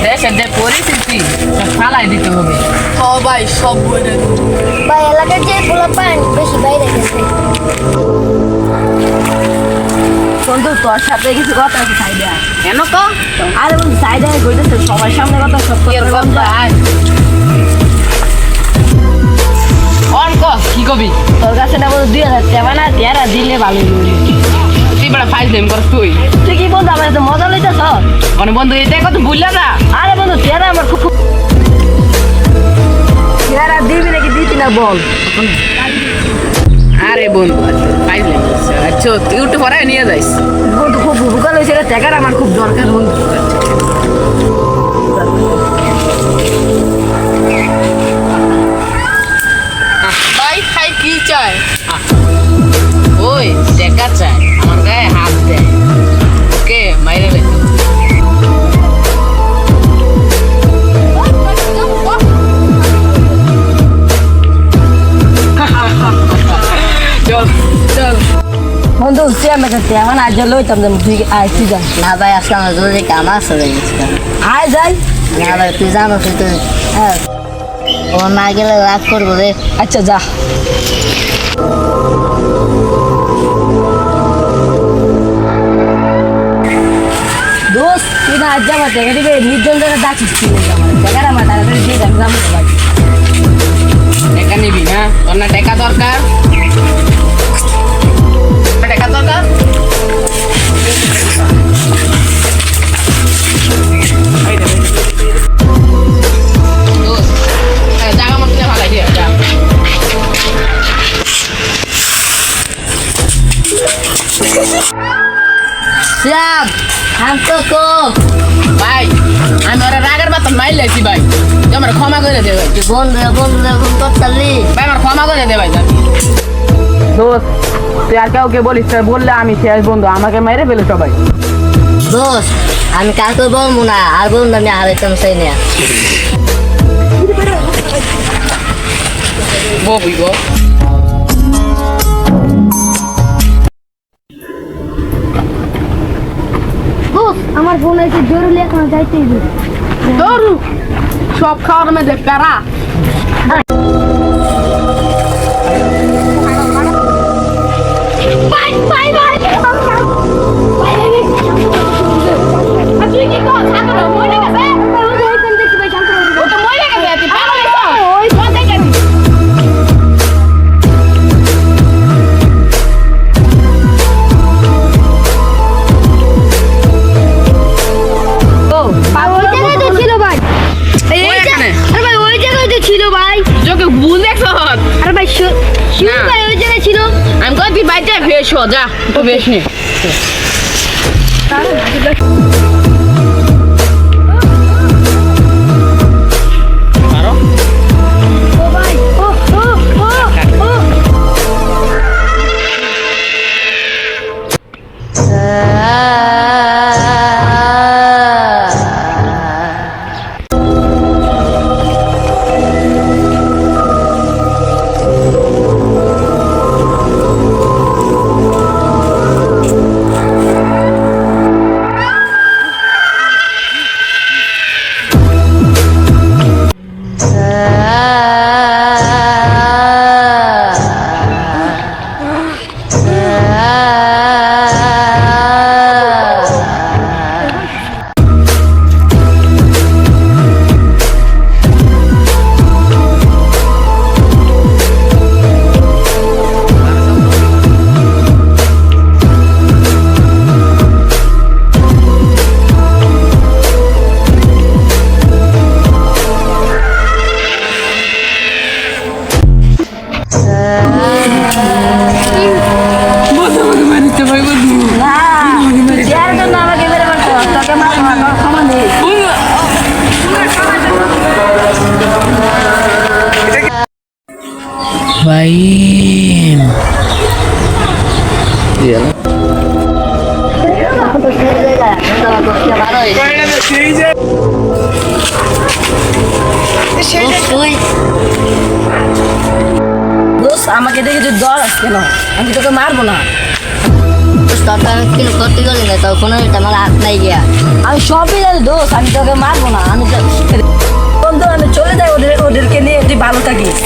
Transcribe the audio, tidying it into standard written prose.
দেশের যে পরিস্থিতি ফালাই দিতে হবে। ভাই সব বইটা ভাই এলাকার যে পোলাপান বেশি বাইরে গেছে। বন্ধু তোর সাথে কিছু কথা আছে সাইডে কেন তো আরে বন্ধু সাইডে ঘুরতেছে সবার সামনে কথা সব কি কবি তোর কাছে না বন্ধু 2000 টাকা না তেরা দিলে ভালো তুই বড় ফাইল দেম কর তুই তুই কি বন্ধু আমার তো মজা লইতেছ মানে বন্ধু এটা কত ভুললা না আরে বন্ধু তেরা আমার খুব তেরা দিবি নাকি দিতি না বল আরে বন্ধু ফাইল দেম আচ্ছা তুই একটু পরে নিয়ে যাইস বন্ধু খুব ভুকাল হয়েছে টাকার আমার খুব দরকার বন্ধু ভাই খাই কি চাই ওই দেখা চাই আমার গায়ে হাত দেয় ওকে মাইরে লেখো চল চল বন্ধু তুই আমাকে তেমন আজ লইতাম তুই আইসি যা না ভাই আজকে আমার জরুরি কাম আছে আয় যাই না ভাই তুই জানো তুই তো হ্যাঁ ও না গেলে রাগ করবো রে। আচ্ছা যা দোস্ত তুই না আজ যাবা টাকা দিবে নির্জন জায়গায় ডাকিস তুই আমার টাকাটা আমার তাড়াতাড়ি দিয়ে যাবি আমার বাড়ি টাকা নিবি না তোর না টাকা দরকার টাকা দরকার জায়গা মতো ভালো লাগে শ্যাম হাম তো কো ভাই আমি ওরা রাগের বাতন মাইল লেছি ভাই তুই আমার ক্ষমা করে দে ভাই বন্ধু এরকম করতালি ভাই আমার ক্ষমা করে দে ভাই দোস্ত তুই আর কাউকে বলিস বললে আমি শেষ বন্ধু আমাকে মেরে ফেলে সবাই দোস্ত আমি কাউকে বলবো না আর বলুন আমি আর একদম চাই না ববি গো আমার ফোন আছে জরুরি এখন যাইতেই হবে দৌড়ু সব খাওয়ার মধ্যে প্যারা আমি কই তুই বাইরে ফেস হ যা তো বেশি Baim. Iya. আমাকে দেখে যদি ডর আসছে না আমি তোকে মারবো না তোর তো আমি কিলো করতে গেলি না তখন এটা আমার হাত নাই গিয়া আমি সবই জানি দোষ, আমি তোকে মারবো না। আমি তো বন্ধু, আমি চলে যাই ওদেরকে নিয়ে, তুই ভালো থাকিস।